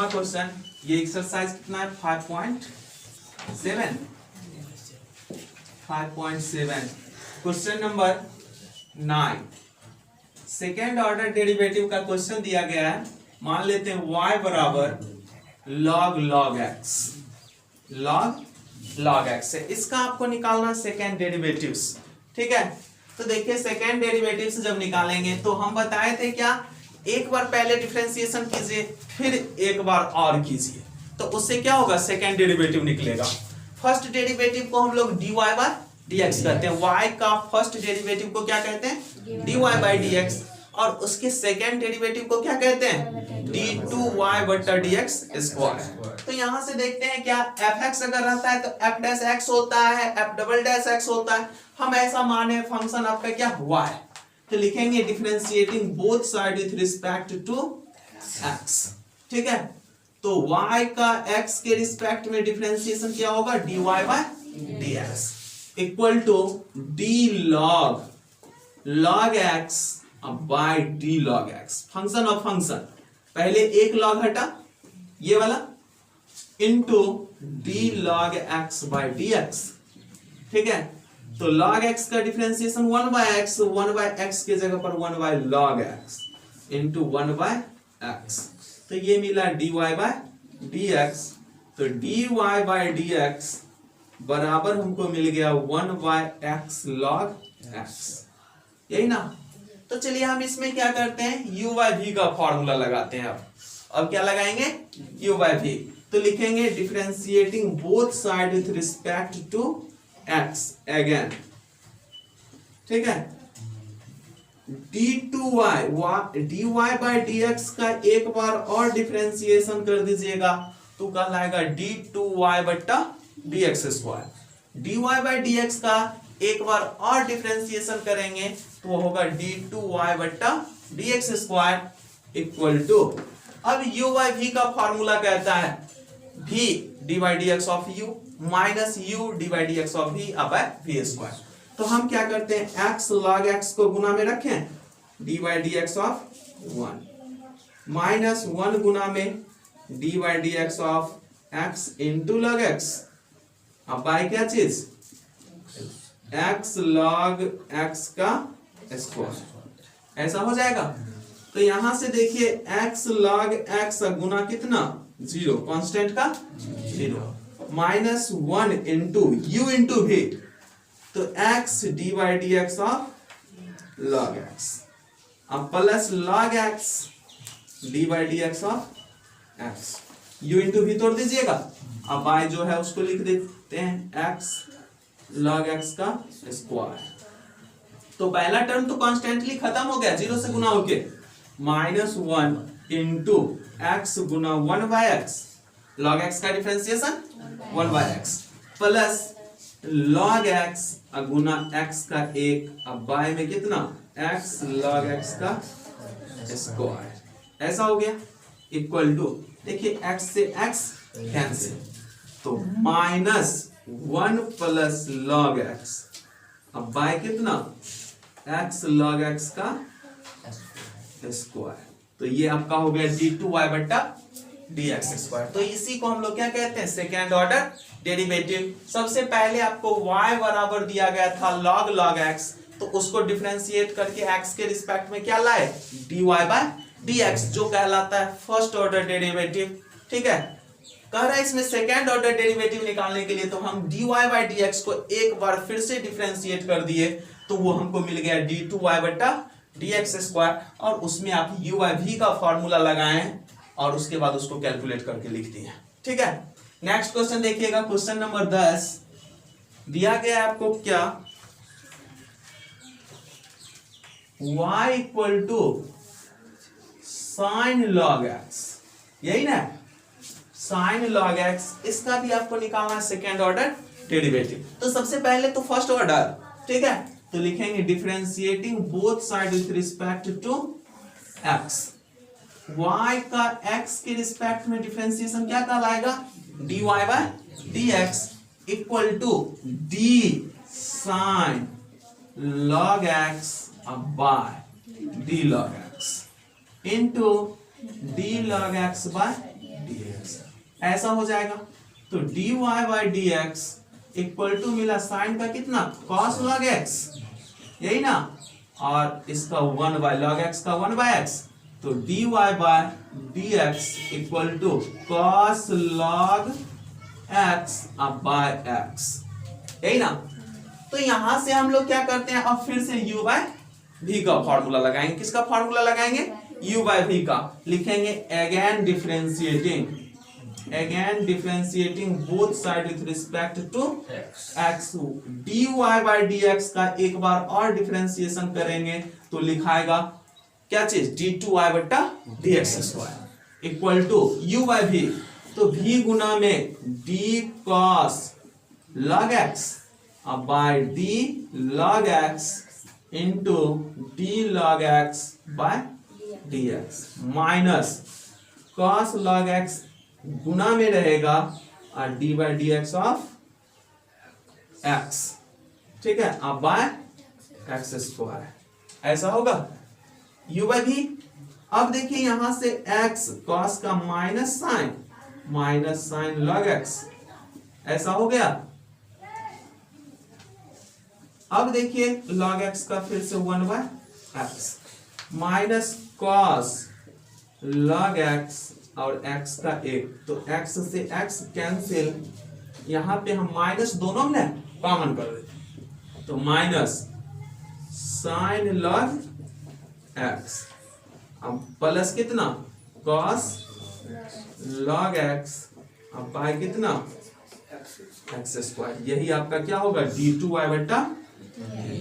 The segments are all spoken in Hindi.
क्वेश्चन, ये एक्सरसाइज कितना है 5.7 question number 9। Second order derivative का क्वेश्चन दिया गया है। मान लेते हैं y बराबर log x, log x है, इसका आपको निकालना सेकेंड डेरिवेटिव्स। ठीक है, तो देखिए सेकेंड डेरिवेटिव्स जब निकालेंगे तो हम बताए थे क्या, एक बार पहले डिफरेंशिएशन कीजिए फिर एक बार और कीजिए, तो उससे क्या होगा, सेकेंड डेरिवेटिव निकलेगा। फर्स्ट डेरिवेटिव को हम लोग dy बाय dx कहते हैं, y का फर्स्ट डेरिवेटिव को क्या कहते हैं, dy बाय dx, और उसके सेकेंड डेरिवेटिव को क्या कहते हैं, d2y बटा dx स्क्वायर। तो यहां से देखते हैं क्या, fx अगर रहता है तो f डैश x होता है, f डबल डैश x होता है। हम ऐसा माने फंक्शन आपका क्या y, तो लिखेंगे differentiating both side with respect to x। ठीक है, तो y का x के रिस्पेक्ट में डिफरेंशिएशन क्या होगा, dy bye dx equal to d log x by d log x। Function of function, पहले एक log हटा ये वाला, into d log x by dx। ठीक है, तो log x का डिफरेंशिएशन 1 बाय x के जगह पर 1 by log x into 1 by x, तो ये मिला dy बाय dx। तो dy बाय dx बराबर हमको मिल गया 1 बाय x log x, यही ना। तो चलिए हम इसमें क्या करते हैं, u बाय v का फॉर्मूला लगाते हैं। अब क्या लगाएंगे, u बाय v, तो लिखेंगे differentiating both side with respect to x again. ठीक है, d2y dy बाय dx का एक बार और डिफरेंशिएशन कर दीजिएगा तो कहलाएगा d2y बट्टा dx square. dy bye dx का एक बार और डिफरेंशिएशन करेंगे तो वो होगा d2y बट्टा dx स्क्वायर इक्वल टू, अब u बाय v का फॉर्मूला कहता है v d by dx of u minus u d by dx of v by v square. तो हम क्या करते हैं, x log x को गुना में रखें, d by dx of 1 minus 1 गुना में d by dx of x into log x, अब बाय क्या चीज, x log x का स्क्वायर, ऐसा हो जाएगा। तो यहां से देखिए x log x गुना कितना, 0, कांस्टेंट का 0, minus 1 into u into v, तो x d by dx of log x, अब plus log x d by dx of x, u into v तोड़ दीजिएगा, अब बाय जो है उसको लिख देते हैं x log x का स्क्वायर। तो पहला टर्म तो कॉन्स्टेंटली खत्म हो गया, 0 से गुना होके, माइनस 1 इंटू एक्स गुना 1 बाय एक्स, लॉग एक्स का differentiation 1 by x, plus log x गुना एक्स का 1, अब बाय में कितना, एक्स लॉग एक्स का स्क्वायर, ऐसा हो गया इक्वल टू, देखिए एक्स से एक्स कैंसिल, तो माइनस 1 प्लस लॉग एक्स, अब बाय कितना, x log x का स्क्वायर, तो ये आपका हो गया d2y बट्टा dx स्क्वायर। तो इसी को हम लोग क्या कहते हैं, सेकेंड ऑर्डर डेरिवेटिव। सबसे पहले आपको y बराबर दिया गया था log x, तो उसको डिफरेंशिएट करके x के रिस्पेक्ट में क्या लाए, dy बाय dx, जो कहलाता है फर्स्ट ऑर्डर डेरिवेटिव। ठीक है, कह रहा है इसमें सेकेंड ऑर्डर डेरिवेटिव निकालने के लिए तो हम dy बाय dx को एक बार फिर से डिफरेंशिएट कर दिए, तो वो हमको मिल गया d2y बट्टा dx स्क्वायर, और उसमें आप u बाय v का फॉर्मूला लगाएं और उसके बाद उसको कैलकुलेट करके लिख दिए। ठीक है, नेक्स्ट क्वेश्चन देखिएगा, क्वेश्चन नंबर 10 दिया गया है आपको क्या, y equal to sine log x, यही ना, साइन लॉग x, इसका भी आपको निकालना है सेकेंड ऑर्डर डेरिवेटिव। तो सबसे पहले तो फर्स्ट ऑर्डर, ठीक है, तो लिखेंगे differentiating both side with respect to x, y का x के रिस्पेक्ट में डिफरेंशिएशन क्या कहलाएगा, dy bye dx equal to d sign log x by d log x into d log x by dx ऐसा हो जाएगा। तो dy by dx equal to मिला साइन का कितना cos log x, यही ना, और इसका 1 बाय log x का 1 बाय x, तो dy bye dx equal to cos log x अब बाय x, यही ना। तो यहां से हम लोग क्या करते हैं, अब फिर से u बाय v का फॉर्मूला लगाएंगे। किसका फॉर्मूला लगाएंगे, u बाय v का। लिखेंगे again differentiating both side with respect to x, dy bye dx का एक बार और डिफरेंशिएशन करेंगे तो लिखाएगा क्या चीज, d2y बट्टा dx square equal to u by v, तो v गुना में d cos log x अब by d log x into d log x by dx minus cos log x गुना में रहेगा और d by dx of x, ठीक है, अब बाय x स्क्वायर, ऐसा होगा u बाय v। अब देखिए यहां से x cos का माइनस साइन log x, ऐसा हो गया। अब देखिए log x का फिर से 1 by x minus cos log x और x का 1, तो x से x कैंसिल, यहां पे हम माइनस दोनों में कॉमन कर देते, तो माइनस साइन log x अब प्लस कितना cos log x अब बाय कितना x स्क्वायर, यही आपका क्या होगा d2y बट्टा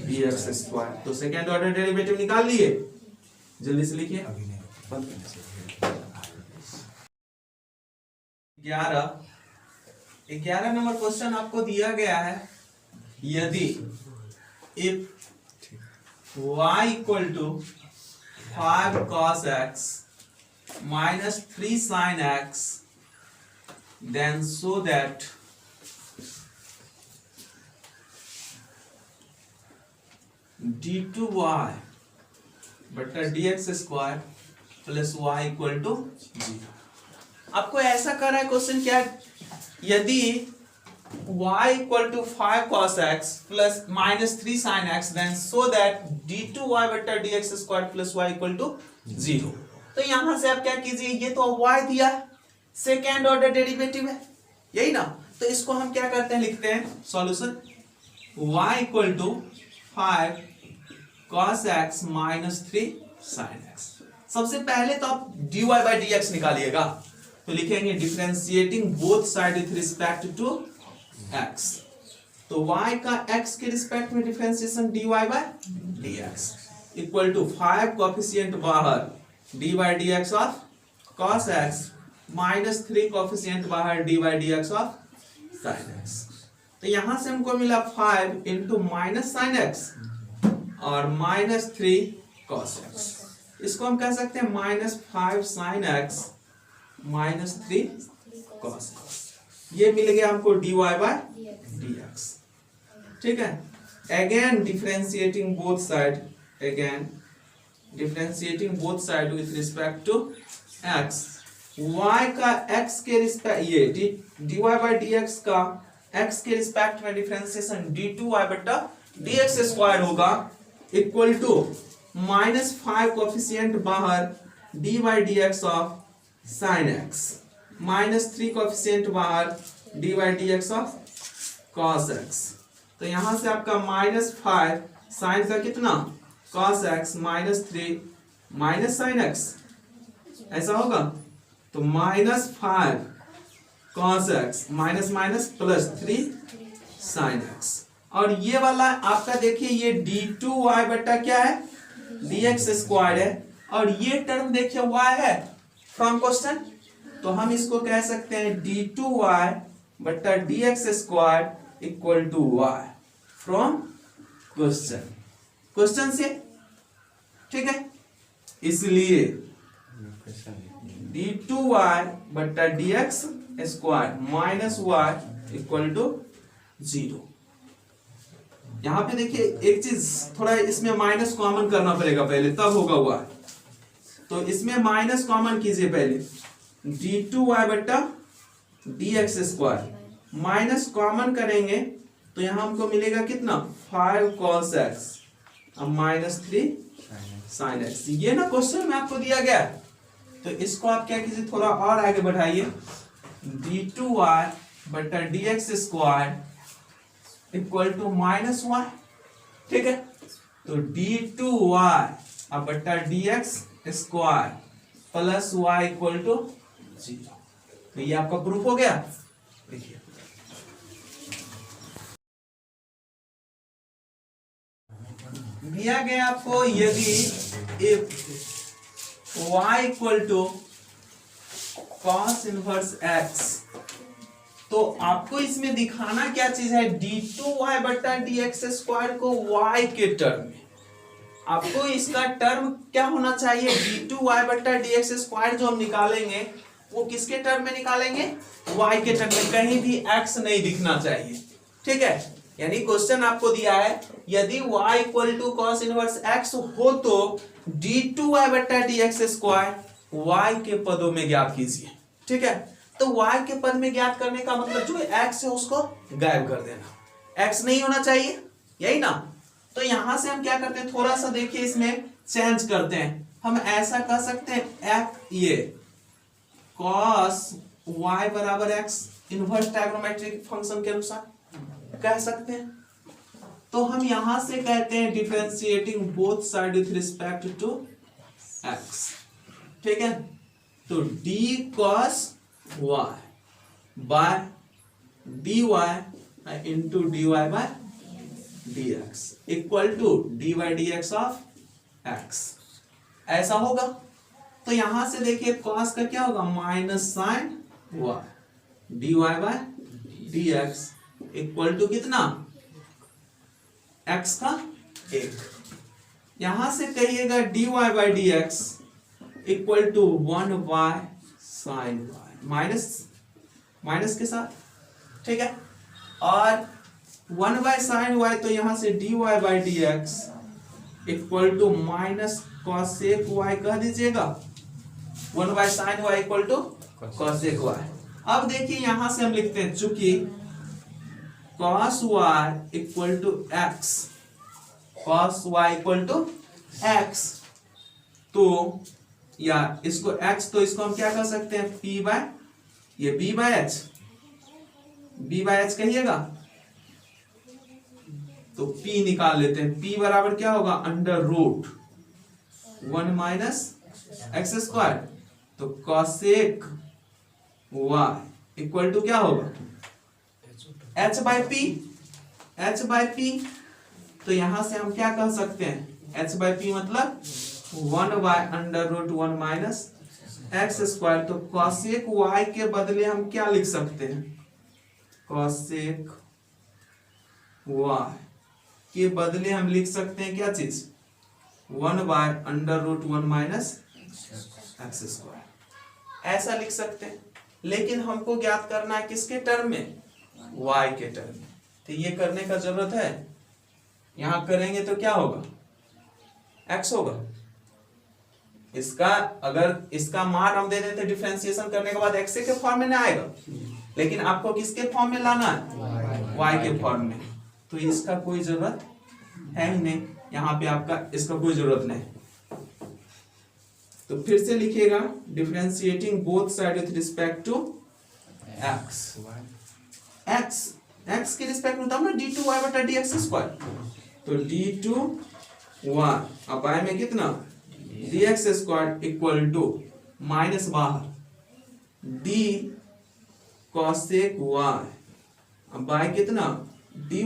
dx स्क्वायर। तो सेकेंड ऑर्डर डेरिवेटिव निकाल लिए, जल्दी से लिखिए। 11 नंबर क्वेश्चन आपको दिया गया है, यदि if y equal to 5 cos x minus 3 sin x then so that d2y बट्टा dx square plus y equal to 0। आपको ऐसा कर रहा है क्वेश्चन क्या, यदि y equal to 5 cos x plus minus 3 sin x then so that d2y बट्टा dx square plus y equal to 0। तो यहां से आप क्या कीजिए, ये तो y दिया है, सेकेंड ऑर्डर डेरिवेटिव है, यही ना, तो इसको हम क्या करते हैं, लिखते हैं solution y equal to 5 cos x minus 3 sin x। सबसे पहले तो आप dy बाई dx निकालिएगा, तो लिखेंगे differentiating both side with respect to x, तो y का x के रिस्पेक्ट में differentiation dy by dx equal to 5 coefficient बाहर d by dx of cos x minus 3 coefficient बाहर d by dx of sin x। तो यहां से हमको मिला 5 इंटू माइनस साइन एक्स और माइनस 3 cos x, इसको हम कह सकते हैं minus 5 sin x minus 3 cos x, ये मिल गया हमको dy बाय dx, ठीक है। Again differentiating both side with respect to x, y का x के रिस्पेक्ट, ये dy बाय dx का x के रिस्पेक्ट में डिफरेंशिएशन d2y बट्टा dx स्क्वायर होगा इक्वल टू माइनस 5 कोएफिशिएंट बाहर d by dx of sin x minus 3 coefficient बाहर d by dx of cos x, तो यहां से आपका माइनस 5 साइन का कितना cos x minus 3 minus sin x, ऐसा होगा, तो minus 5 cos x minus minus plus 3 sin x, और ये वाला आपका देखिए ये d2y बट्टा क्या है dx स्क्वायर है, और ये टर्म देखिए y है फ्रॉम क्वेश्चन, तो हम इसको कह सकते हैं d2y बट्टा dx square equal to y from question से, ठीक है। इसलिए d2y बट्टा dx square minus y equal to 0। यहां पे देखिए एक चीज थोड़ा इसमें माइनस कॉमन करना पड़ेगा पहले, तब होगा y, तो इसमें माइनस कॉमन कीजिए पहले, d2y बट्टा dx स्क्वायर, माइनस कॉमन करेंगे तो यहाँ हमको मिलेगा कितना 5 cos x अब माइनस 3 sin x। ये ना क्वेश्चन में आपको दिया गया है, तो इसको आप क्या कीजिए थोड़ा और आगे बढ़ाइए, d2y बट्टा dx square equal to minus y। ठीक है, तो d2y अब बट्टा dx square plus y equal to 0। तो ये आपका प्रूफ हो गया। देखिए दिया गया आपको, यदि y equal to cos inverse x, तो आपको इसमें दिखाना क्या चीज है, d2y बट्टा dx स्क्वायर को y के टर्म में, आपको इसका टर्म क्या होना चाहिए, d2y बट्टा dx स्क्वायर जो हम निकालेंगे वो किसके टर्म में निकालेंगे, y के टर्म में, कहीं भी x नहीं दिखना चाहिए। ठीक है, यानी क्वेश्चन आपको दिया है यदि y equal to cos inverse x हो तो d2y बट्टा dx स्क्वायर y के पदों में ज्ञात कीजिए। ठीक है, तो y के पद में ज्ञात करने का मतलब जो x है उसको गायब कर देना, x नहीं होना चाहिए, यही ना। तो यहां से हम क्या करते हैं, थोड़ा सा देखिए इसमें चेंज करते हैं, हम ऐसा कह सकते हैं ये cos y बराबर x इनवर्स ट्रायगोनोमेट्रिक फंक्शन के अनुसार कह सकते हैं। तो हम यहां से कहते हैं differentiating both side with respect to x। ठीक है, तो d cos y by dy into dy bye dx equal to dy dx of x, ऐसा होगा। तो यहां से देखिए cos का क्या होगा, minus sine y dy bye dx equal to कितना, x का 1। यहां से कहिएगा dy bye dx equal to 1 by sine y, minus के साथ। ठीक है, और 1 बाय साइन y, तो यहां से dy bye dx equal to minus cosec y कह दीजिएगा, 1 by sine y equal to cosec y। अब देखिए यहां से हम लिखते हैं चूंकि cos y equal to x, cos y equal to x, तो या इसको x, तो इसको हम क्या कर सकते हैं p बाय ये b बाय h कहिएगा, तो p निकाल लेते हैं, p बराबर क्या होगा under root 1 minus x square, तो कॉसेक y इक्वल टू क्या होगा h बाय p। तो यहां से हम क्या कह सकते हैं, h बाय p मतलब 1 by under root 1 minus x square. तो कॉसेक y के बदले हम क्या लिख सकते हैं, कॉसेक y के बदले हम लिख सकते हैं क्या चीज, 1 by under root 1 minus x square, ऐसा लिख सकते हैं। लेकिन हमको ज्ञात करना है किसके टर्म में, y के टर्म में। तो ये करने का जरूरत है, यहां करेंगे तो क्या होगा, x होगा। इसका अगर इसका मान हम दे देते डिफरेंशिएशन करने के बाद x के फॉर्म में ना आएगा, लेकिन आपको किसके फॉर्म में लाना है, y के फॉर्म में। तो इसका कोई जरूरत है ही नहीं, यहाँ पे आपका इसका कोई जरूरत नहीं। तो फिर से लिखिएगा differentiating both side with respect to x के रिस्पेक्ट में, तब ना d2y बटा dx स्क्वायर, तो d2y अब y में कितना dx square equal to minus बाहर d cosec y, अब y कितना dy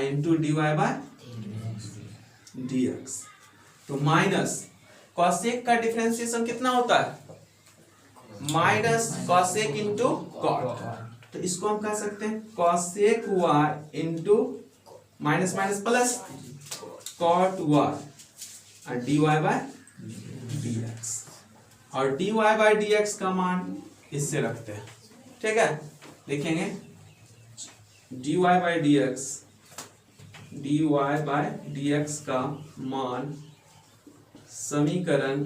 into dy bye dx, तो माइनस cosec का डिफरेंशिएशन कितना होता है, माइनस cosec इंटू cot। तो इसको हम कह सकते हैं cosec y into minus minus plus cot y और dy बाय dx, और dy बाय dx का मान इससे रखते हैं। ठीक है, लिखेंगे dy बाय dx का मान समीकरण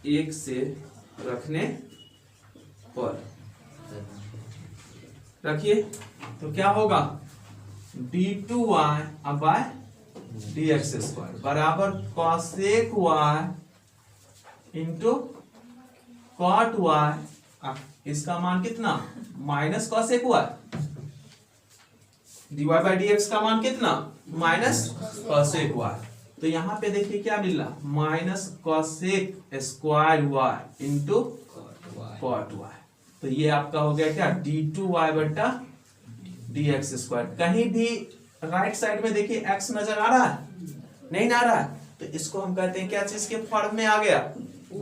1 से रखने पर रखिए तो क्या होगा d2y बाय dx स्क्वायर बराबर cosec y into cot y। इसका मान कितना minus cosec y, dy by dx का मान कितना माइनस cosec y। तो यहाँ पे देखिए क्या मिल रहा minus cosec square y into cot y। तो ये आपका हो गया क्या d2y बट्टा dx स्क्वायर। कहीं भी राइट साइड में देखिए x नजर आ रहा है, नहीं ना आ रहा है, तो इसको हम कहते हैं क्या चीज के फॉर्म में आ गया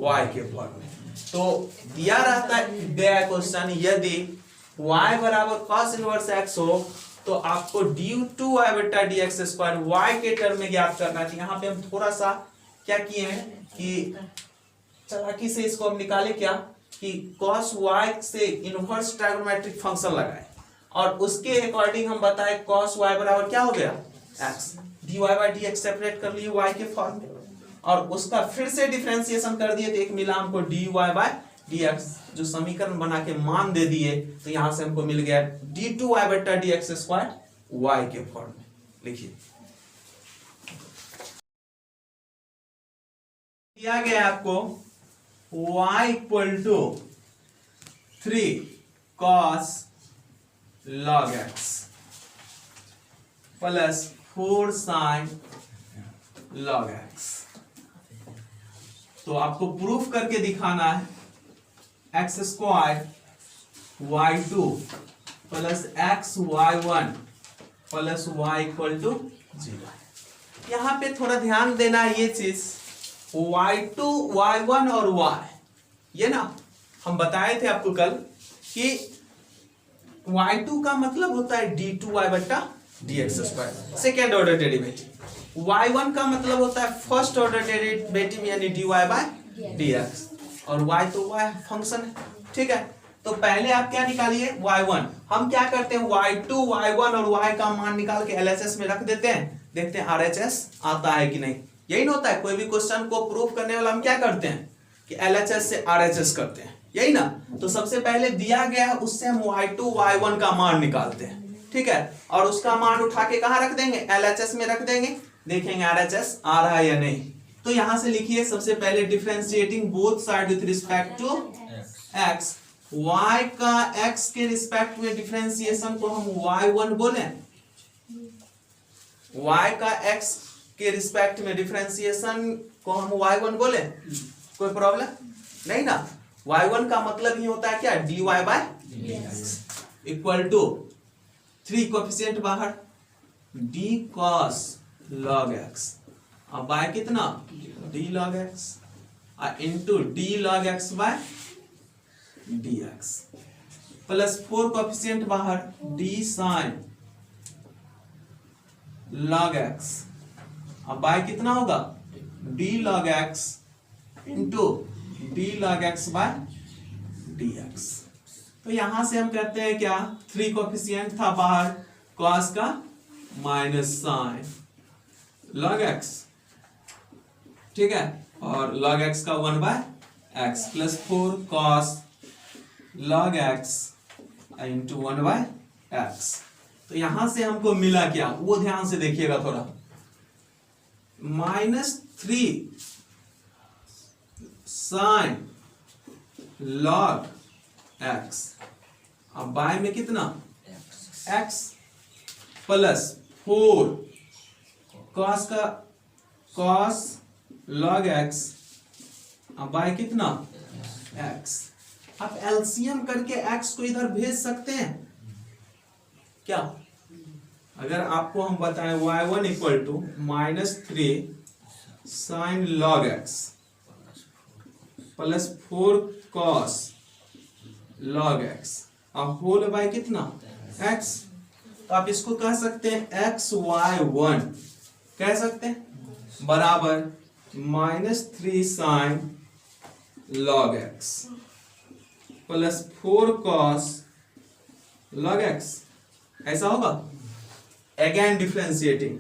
y के फॉर्म में। तो दिया रहता है गया क्वेश्चन यदि y बराबर cos इनवर्स x हो तो आपको d2y बट्टा dx स्क्वायर y के टर्म में ज्ञात करना है। यहाँ पे हम थोड़ा सा क्या किए हैं कि चालाकी से इसको हम निकाले क्या कि cos y से इनवर्स ट्राइगोनोमेट्रिक फंक्शन लगाए और उसके अकॉर्डिंग हम बताए cos y बराबर क्या हो गया x, dy by dx separate कर लिए y के फॉर्म में और उसका फिर से डिफरेंशिएशन कर दिए तो एक मिला हमको dy बाई dx जो समीकरण बना के मान दे दिए। तो यहां से हमको मिल गया d2y बट्टा dx स्क्वायर y के फॉर्म में। लिखिए दिया गया आपको y equal to 3 cos log x plus 4 sin log x। तो आपको प्रूफ करके दिखाना है x square y2 plus x y1 plus y equal to 0। यहाँ पे थोड़ा ध्यान देना है ये चीज y2 y1 और y ये ना हम बताए थे आपको कल कि y2 का मतलब होता है d2y बट्टा dx square second order derivative, y1 का मतलब होता है फर्स्ट ऑर्डर डेरिवेटिव यानी dy बाय dx और y तो y फंक्शन है, ठीक है। तो पहले आप क्या निकालिए y1, हम क्या करते हैं y2 y1 और y का मान निकाल के LHS में रख देते हैं, देखते हैं RHS आता है कि नहीं। यही ना होता है कोई भी क्वेश्चन को प्रूव करने वाला हम क्या करते हैं कि LHS से RHS करते हैं, यही ना। तो सबसे पहले दिया गया है उससे हम y2 y1 का मान निकालते हैं, ठीक है, और उसका मान उठा के कहाँ रख देंगे LHS में रख देंगे, देखेंगे RHS आ रहा है या नहीं। तो यहां से लिखिए सबसे पहले differentiating both side with respect to x, y का x के रिस्पेक्ट में डिफरेंशिएशन को हम y1 बोले, y का x के रिस्पेक्ट में डिफरेंशिएशन को हम y1 बोले, कोई प्रॉब्लम नहीं ना। y1 का मतलब ही होता है क्या dy by equal to 3 coefficient बाहर d cos log x और बाय कितना d log x into d log x by dx plus 4 coefficient बाहर d sin log x और बाय कितना होगा d log x into d log x by dx। तो यहां से हम कहते हैं क्या 3 कोएफिशिएंट था बाहर cos का माइनस sin log x, ठीक है, और log x का 1 by x plus 4 cos log x into 1 by x। तो यहां से हमको मिला क्या वो ध्यान से देखिएगा थोड़ा, -3 sin log x अब बाय में कितना x प्लस 4 cos का cos log x अब बाय कितना x। आप एलसीएम करके x को इधर भेज सकते हैं क्या। अगर आपको हम बताएं y1 equal to -3 sin log x plus 4 cos log x अब होल बाय कितना x, तो आप इसको कह सकते हैं xy1 कह सकते हैं बराबर -3 sin log x plus 4 cos log x, ऐसा होगा। Again differentiating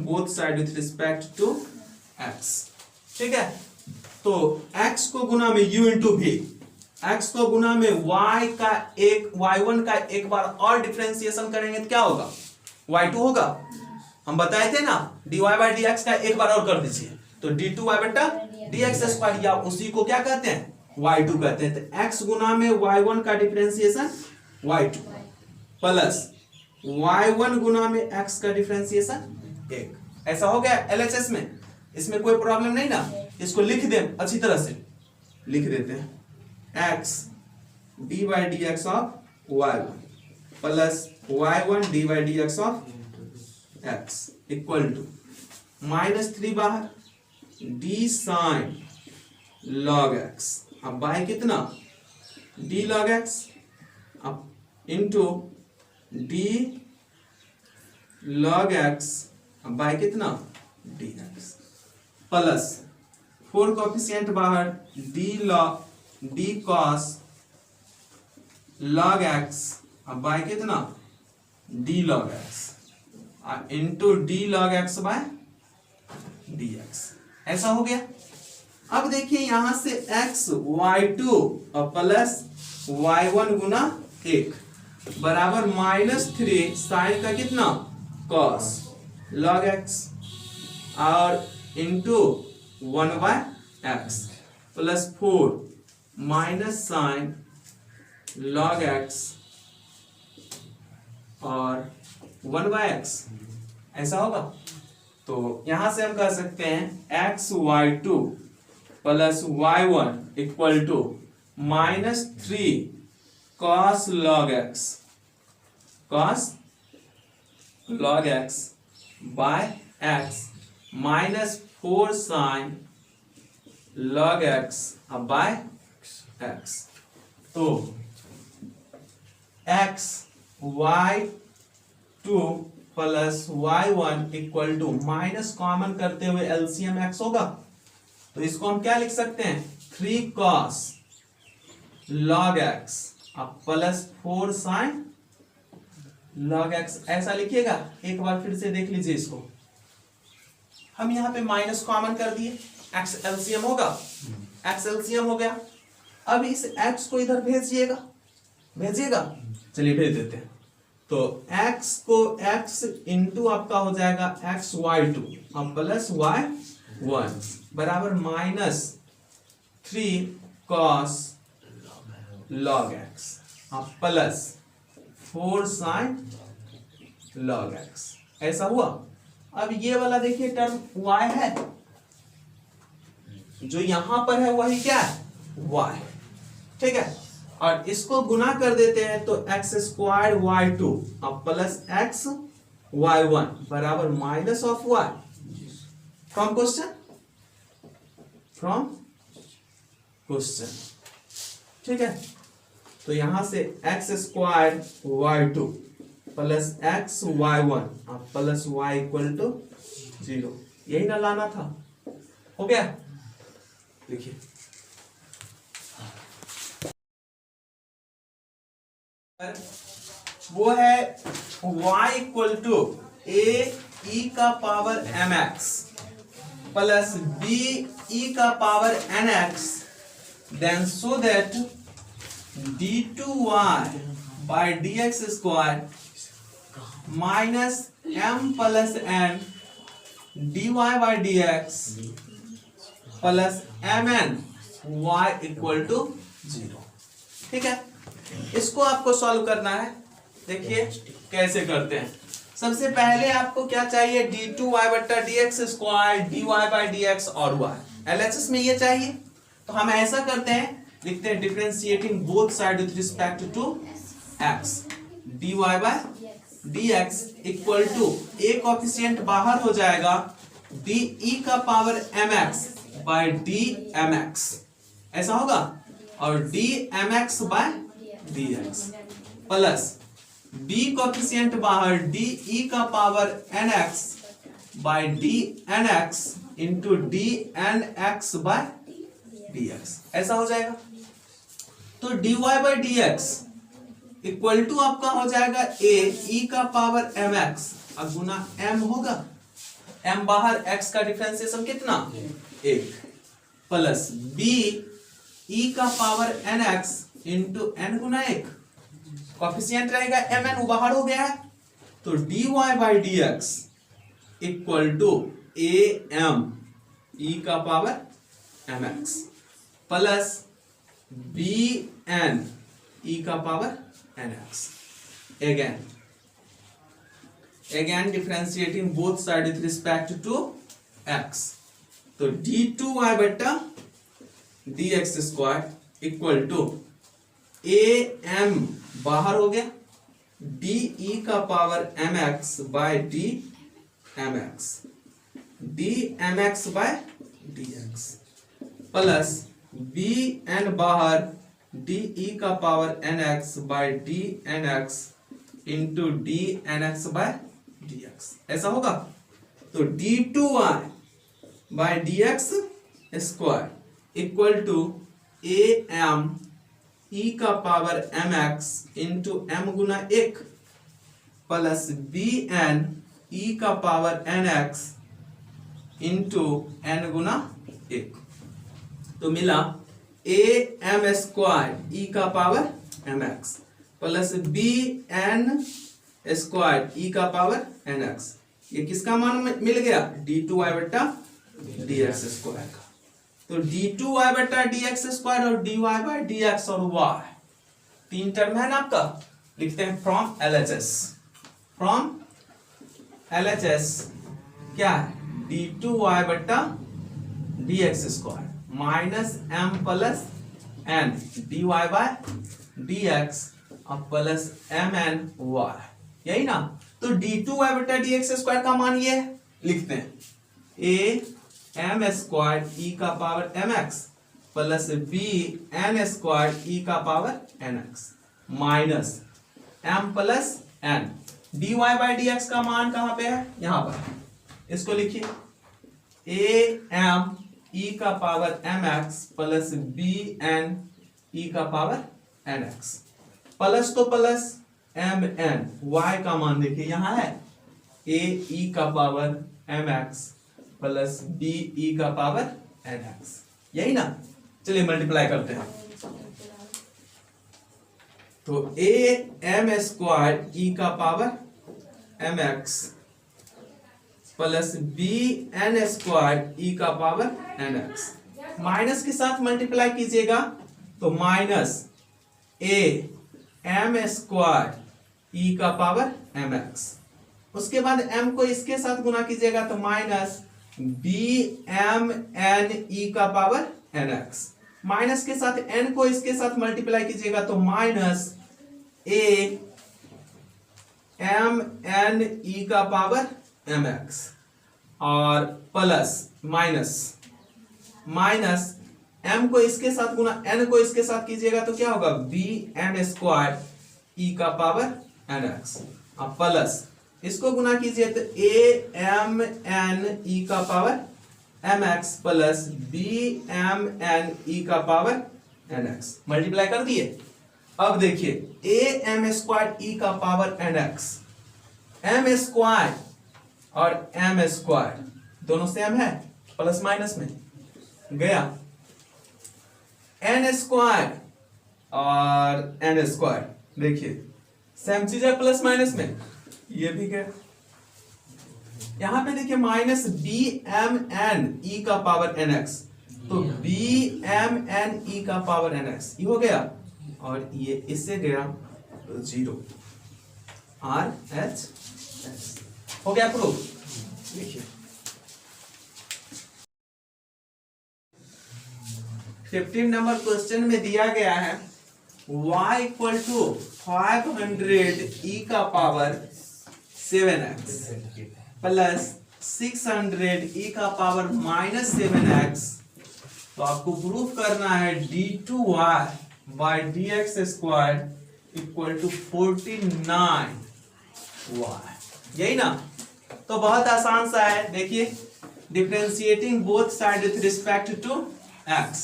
both side with respect to x. ठीक है, तो x को गुना में u इंटू भी, x को गुना में y1 का एक बार और डिफरेंशिएशन करेंगे तो क्या होगा, y2 होगा। हम बताए थे ना dy बाई डी एक्स का एक बार और कर दीजिए तो d2y बट्टा dx स्क्वायर, या उसी को क्या कहते हैं, y2 कहते हैं। तो x गुना में y1 का डिफरेंशिएशन y2 प्लस y1 गुना में x का डिफरेंशिएशन 1। ऐसा हो गया LHS में, इसमें कोई प्रॉब्लम नहीं ना। इसको लिख दे, अच्छी तरह से लिख देते हैं, x d by d x of y1 plus y1 d by d x of x equal to -3 बाहर d साइन log x, अब बाय कितना d log x, अब इंटू d log x, अब बाय कितना dx प्लस 4 कोफिशिएंट बाहर d cos log x, अब बाय कितना d log x into d log x by dx। ऐसा हो गया। अब देखिए यहां से x y2 और प्लस y1 गुना 1 बराबर -3 साइन का कितना cos log x और into 1/x plus 4 minus sine log x और 1/x। ऐसा होगा। तो यहां से हम कह सकते हैं x y2 plus y1 equal to -3 cos log x by x minus 4 sine log x अब बाय x। तो x y2 plus y1 equal to minus common करते हुए एलसीएम x होगा, तो इसको हम क्या लिख सकते हैं 3 cos log x अब प्लस 4 साइन log x। ऐसा लिखिएगा। एक बार फिर से देख लीजिए इसको, हम यहाँ पे माइनस कॉमन कर दिए, x एलसीएम होगा, x एलसीएम हो गया। अब इस x को इधर भेजिएगा, चलिए भेज देते हैं। तो x को x इंटू आपका हो जाएगा x y2 अब प्लस y1 बराबर -3 cos log x अब प्लस 4 sin log x। ऐसा हुआ। अब ये वाला देखिए टर्म y है, जो यहां पर है वही क्या है y। ठीक है, और इसको गुना कर देते हैं तो x स्क्वायर y2 अब प्लस x y1 बराबर minus of y from question. ठीक है, तो यहां से x square y2 plus x y1 अब प्लस y इक्वल टू 0, यही ना लाना था। हो गया, देखिए वो है y इक्वल टू a e का power mx plus b e का power nx, then so that d2y by dx square minus m plus n dy bye dx plus mn y equal to 0। ठीक है, इसको आपको सॉल्व करना है। देखिए कैसे करते हैं। सबसे पहले आपको क्या चाहिए d2y बट्टा dx square dy by dx और y, LHS में ये चाहिए। तो हम ऐसा करते हैं, लिखते हैं differentiating both side with respect to x dy by dx equal to एक कोफिशिएंट बाहर हो जाएगा de का पावर mx बाई dmx, ऐसा होगा, और dmx by dx plus b coefficient बाहर de का power nx by dnx into dnx by dx, ऐसा हो जाएगा। तो dy bye dx equal to आपका हो जाएगा a e का पावर mx अब गुना m होगा, m बाहर x का डिफरेंशिएशन कितना 1 प्लस b e का पावर nx इंटू n गुना 1 कोफिशिएंट रहेगा mn वो बाहर हो गया है तो dy by dx equal to am e का power mx plus bn e का power nx again differentiating both side with respect to x तो d2y बट्टा dx square equal to am बाहर हो गया de का power mx by d mx dmx by dx plus bn बाहर de का power nx by dnx into dnx by dx ऐसा होगा तो d2y by dx square equal to am e का पावर mx इंटू m गुना 1 प्लस bn e का पावर nx इंटू n गुना 1 तो मिला am स्क्वायर e का power mx plus bn square e का पावर nx ये किसका मान मिल गया d2y बट्टा dx स्क्वायर का तो d2y बट्टा dx स्क्वायर और dy बाय dx और y तीन टर्म है ना आपका लिखते हैं फ्रॉम LHS क्या है d2y बट्टा dx square minus m plus n dy bye dx और प्लस mn y यही ना तो d2y बट्टा dx स्क्वायर का मान ये है लिखते हैं am स्क्वायर e का power mx plus bn square e का power nx minus m plus n dy bye dx का मान कहां पे है यहां पर इसको लिखिए am e का power mx plus bn e का पावर nx प्लस तो प्लस mn y का मान देखिए यहां है a e का power mx plus b e का पावर nx यही ना चलिए मल्टीप्लाई करते हैं तो am स्क्वायर e का power mx plus bn square e का पावर nx माइनस के साथ मल्टीप्लाई कीजिएगा तो माइनस am स्क्वायर e का पावर mx उसके बाद m को इसके साथ गुना कीजिएगा तो माइनस bmn e का पावर nx माइनस के साथ n को इसके साथ मल्टीप्लाई कीजिएगा तो माइनस mn e का पावर mx और प्लस माइनस m को इसके साथ गुना n को इसके साथ कीजिएगा तो क्या होगा bn स्क्वायर e का पावर nx और प्लस इसको गुना कीजिए तो amn e का power mx plus bmn e का पावर nx मल्टीप्लाई कर दिए अब देखिए am स्क्वायर e का पावर nx m स्क्वायर और m स्क्वायर दोनों सेम है प्लस माइनस में गया n स्क्वायर और n स्क्वायर देखिए सेम चीज है प्लस माइनस में ये भी गया यहां पे देखिए माइनस bmn e का पावर nx तो bmn e का पावर nx ये हो गया और ये इससे गया तो 0 RHS हो गया प्रूफ देखिए 15 नंबर क्वेश्चन में दिया गया है y इक्वल टू 500 e का पावर 7x प्लस 600 e का पावर माइनस 7x तो आपको प्रूफ करना है d2y by dx square equal to 49y यही ना तो बहुत आसान सा है देखिए differentiating both side with respect to x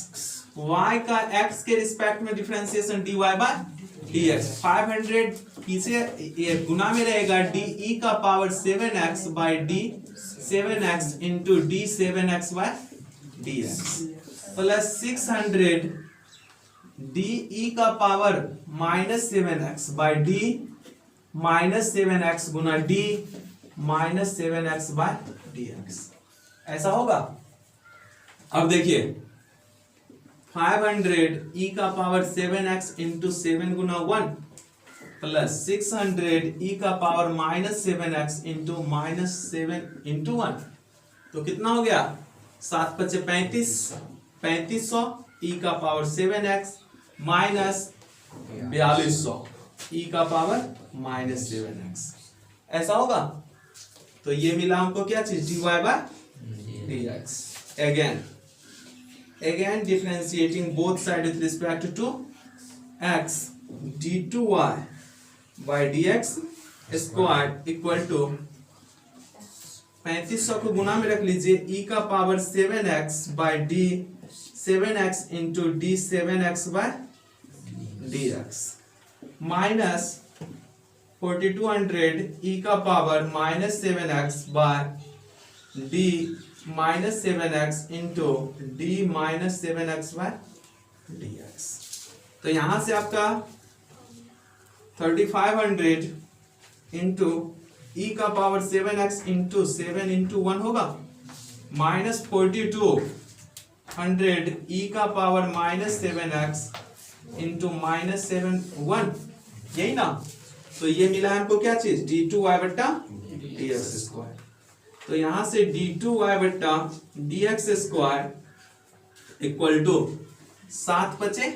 y का x के रिस्पेक्ट में डिफरेंशिएशन dy बाय dx 500 पीछे ये गुना में रहेगा d e का power 7x by d 7x into d 7x by dx plus 600 d e का power minus 7x by d minus 7x गुना d minus 7x by dx। ऐसा होगा। अब देखिए 500 e का पावर 7x इंटू 7 गुना 1 प्लस 600 e का power minus 7x into minus 7 into 1 तो कितना हो गया 7 पचे 35 3500 e का पावर 7x माइनस 4200 e का पावर माइनस 7x। ऐसा होगा। तो ये मिला हमको क्या चीज dy bye dx। Again differentiating both sides with respect to x d2y by dx square equal to 3500 को गुना में रख लीजिए e का power 7x by d 7x into d 7x by dx minus 4200 e का power minus 7x by d minus 7x into d minus 7x by dx। तो यहां से आपका 3500 इंटू e का पावर 7x इंटू 7 इंटू 1 होगा माइनस 4200 e का power minus 7x into minus 7 1 यही ना। तो ये मिला हमको क्या चीज d2y बट्टा dx स्क्वायर। तो यहां से d2y बट्टा dx स्क्वायर इक्वल टू 7 बचे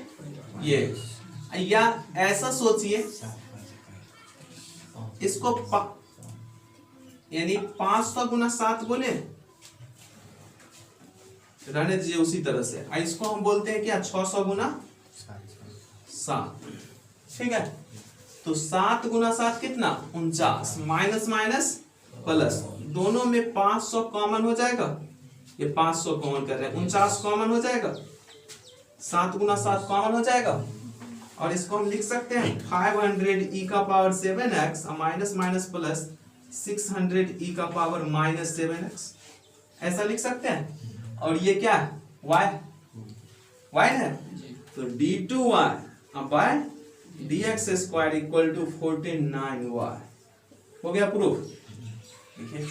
ये, या ऐसा सोचिए इसको यानी 500 गुना 7 बोले रहने दीजिए उसी तरह से। इसको हम बोलते हैं क्या 600 गुना 7। ठीक है। तो 7 गुना 7 कितना 49 माइनस माइनस प्लस दोनों में 500 कॉमन हो जाएगा। ये 500 कॉमन कर रहे हैं 49 कॉमन हो जाएगा 7 गुना 7 कॉमन हो जाएगा और इसको हम लिख सकते हैं 500 e का power 7x minus minus plus 600 e का पावर माइनस 7x ऐसा लिख सकते हैं। और ये क्या है y है तो d2y by dx square equal to 49y हो गया प्रूफ। देखिए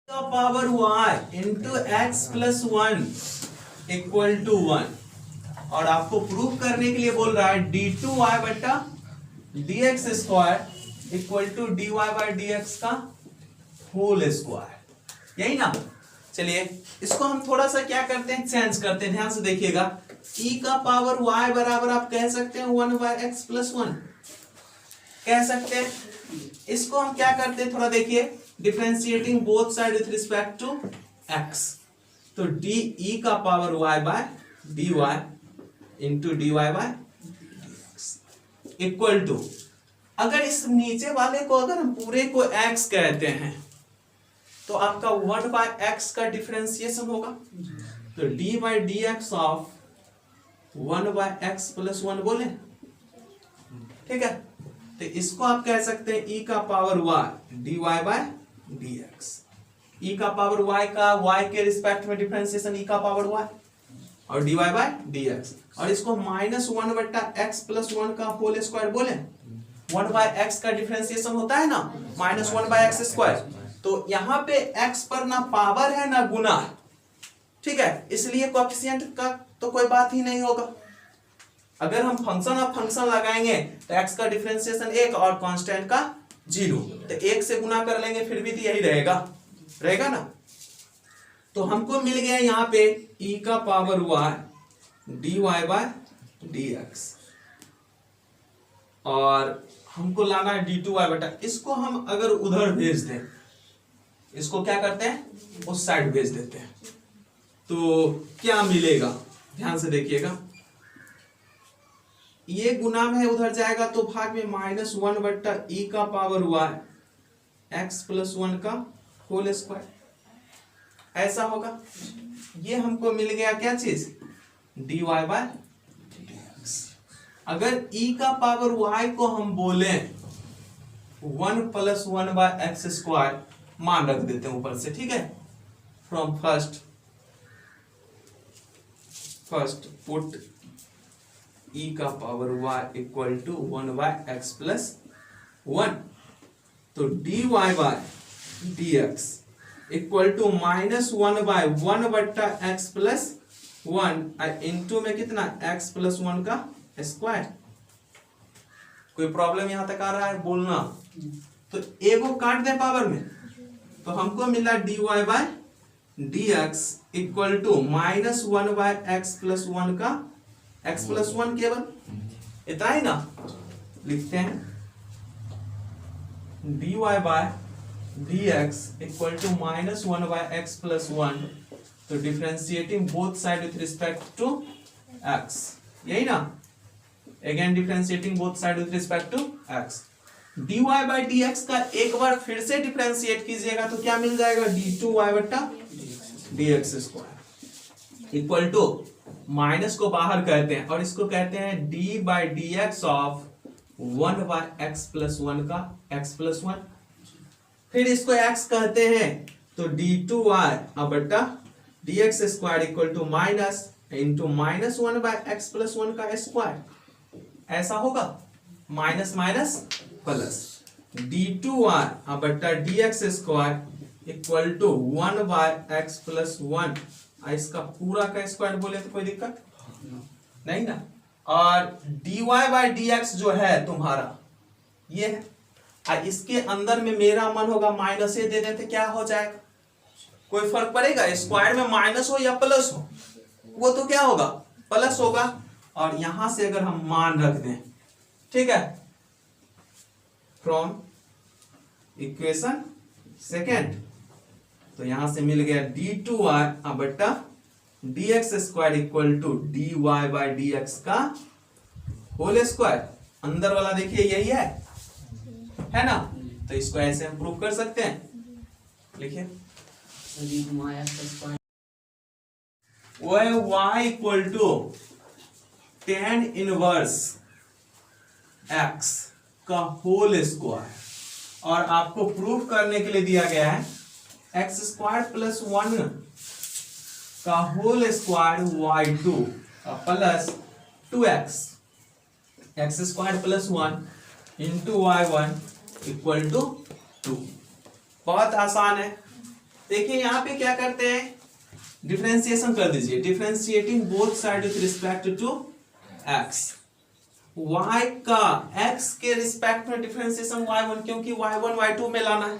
power y into x plus 1 equal to 1 और आपको प्रूफ करने के लिए बोल रहा है d2y बटा dx square equal to dy by dx का होल स्क्वायर यही ना। चलिए इसको हम थोड़ा सा क्या करते हैं चेंज करते हैं। ध्यान से देखिएगा e का पावर y बराबर आप कह सकते हैं 1 बाय एक्स प्लस 1 कह सकते हैं। इसको हम क्या करते हैं थोड़ा देखिए differentiating both side with respect to x तो d e का power y by dy into dy by equal to अगर इस नीचे वाले को अगर हम पूरे को x कहते हैं तो आपका 1 बाय एक्स का डिफरेंशिएशन होगा। तो d by d x of 1 by x plus 1 बोले। ठीक है। तो इसको आप कह सकते हैं e का power y dy bye dx। e का पावर y का y के रिस्पेक्ट में डिफरेंशिएशन e का पावर y और dy बाय dx और इसको माइनस 1 बट्टा एक्स प्लस 1 का होल स्क्वायर बोले। 1 बाय एक्स का डिफरेंशिएशन होता है ना माइनस 1 बाय एक्स स्क्वायर। तो यहां पे x पर ना पावर है ना गुना है। ठीक है। इसलिए कोएफिशिएंट का तो कोई बात ही नहीं होगा। अगर हम फंक्शन ऑफ फंक्शन लगाएंगे तो x का डिफरेंशिएशन 1 और कांस्टेंट का 0 तो 1 से गुना कर लेंगे फिर भी तो यही रहेगा ना। तो हमको मिल गया यहाँ पे e का power y dy bye dx और हमको लाना है d2y बटा। इसको हम अगर उधर भेज दें इसको क्या करते हैं उस साइड भेज देते हैं तो क्या मिलेगा ध्यान से देखिएगा। ये गुना में उधर जाएगा तो भाग में माइनस 1 बट्टा e का पावर y एक्स प्लस 1 का होल स्क्वायर ऐसा होगा। ये हमको मिल गया क्या चीज dy बाय अगर e का पावर y को हम बोले 1 + 1/x² मान रख देते हैं ऊपर से, ठीक है। फ्रॉम फर्स्ट पुट e का power y equal to 1/x+1, तो dy bye dx equal to -1/1/x+1 into में कितना x+1 का स्क्वायर। कोई प्रॉब्लम यहां तक आ रहा है बोलना? तो ए को काट दें पावर में, तो हमको मिला dy bye dx equal to -1/x+1 का x+1 केवल, इतना ही ना। लिखते हैं dy bye dx equal to -1/x+1, तो differentiating both side with respect to x, यही ना। Again differentiating both side with respect to x। dy bye dx का एक बार फिर से डिफरेंशिएट कीजिएगा तो क्या मिल जाएगा, d2y/dx² इक्वल टू, माइनस को बाहर कहते हैं और इसको कहते हैं d by dx of 1/x+1 का x+1, फिर इसको x कहते हैं तो d2y/dx² equal to minus into -1/x+1 का स्क्वायर। ऐसा होगा, minus minus plus d2y/dx² equal to 1/x+1, इसका पूरा का स्क्वायर बोले तो कोई दिक्कत नहीं ना। और dy बाय dx जो है तुम्हारा ये है, और इसके अंदर में मेरा मन होगा माइनस ए दे देते, क्या हो जाएगा, कोई फर्क पड़ेगा? स्क्वायर में माइनस हो या प्लस हो, वो तो क्या होगा, प्लस होगा। और यहां से अगर हम मान रख दें, ठीक है, फ्रॉम इक्वेशन सेकेंड, तो यहां से मिल गया d2y/dx² equal to dy bye dx का होल स्क्वायर। अंदर वाला देखिए यही है ना, तो इसको ऐसे हम प्रूव कर सकते हैं। लिखिए y equal to tan inverse x का होल स्क्वायर, और आपको प्रूफ करने के लिए दिया गया है x² + 1 का whole square y2 plus 2x, x² + 1 into y1 equal to 2। बहुत आसान है। देखिए यहां पे क्या करते हैं, डिफरेंशिएशन कर दीजिए, differentiating both side with respect to x। y का x के रिस्पेक्ट में डिफरेंशिएशन y1, क्योंकि y1 y2 में लाना है,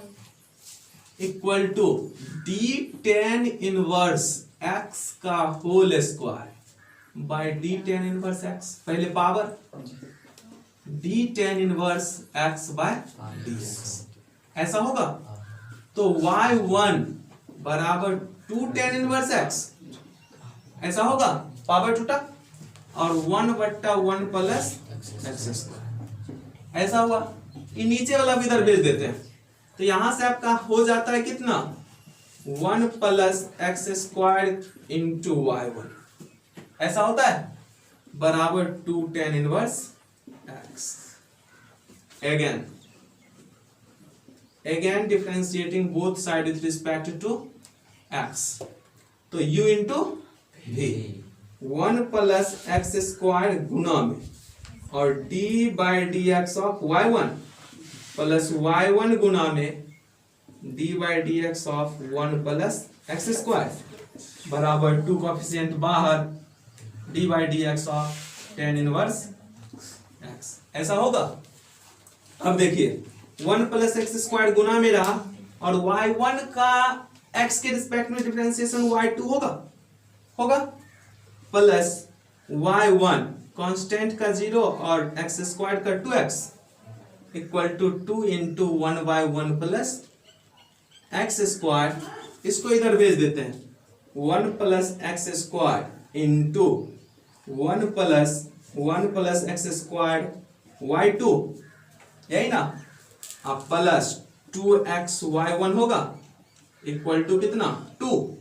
equal to d tan inverse x का whole square by d tan inverse x, पहले power d tan inverse x by dx, ऐसा होगा। तो y1 बराबर 2 tan इनवर्स x, ऐसा होगा, पावर टूटा, और 1/1 प्लस x², ऐसा हुआ। ये नीचे वाला भी इधर भेज देते हैं, तो यहां से आपका हो जाता है कितना, 1 प्लस x² इंटू y1, ऐसा होता है, बराबर 2 tan inverse x। Again differentiating both side with respect to x, तो u into v, 1 plus x² गुना में, और d by dx of y1 plus y1 गुना में d by dx of 1 plus x² बराबर 2 कोएफिशिएंट बाहर, d by dx of tan inverse x, ऐसा होगा। अब देखिए 1 प्लस x² गुना में रहा, और y1 का x के रिस्पेक्ट में डिफरेंशिएशन y2 होगा प्लस y1 कांस्टेंट का 0 और x² का 2x equal to 2 into 1/1 plus x², इसको इधर भेज देते हैं, 1 plus x² into 1 plus x² y2, यही ना, अब प्लस 2x y1 होगा इक्वल टू कितना, 2।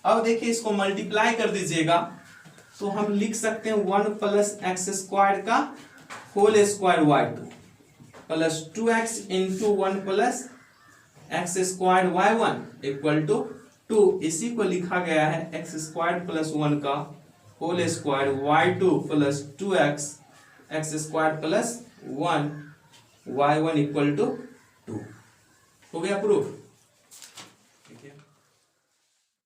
अब देखिए इसको मल्टीप्लाई कर दीजिएगा, तो हम लिख सकते हैं 1 प्लस एक्स स्क्वायर का whole square y2 plus 2x into 1 plus x square y1 equal to 2। इसी को लिखा गया है एक्स स्क्वायर प्लस 1 का whole square y2 plus 2x x square plus 1 y1 equal to 2। हो गया प्रूफ।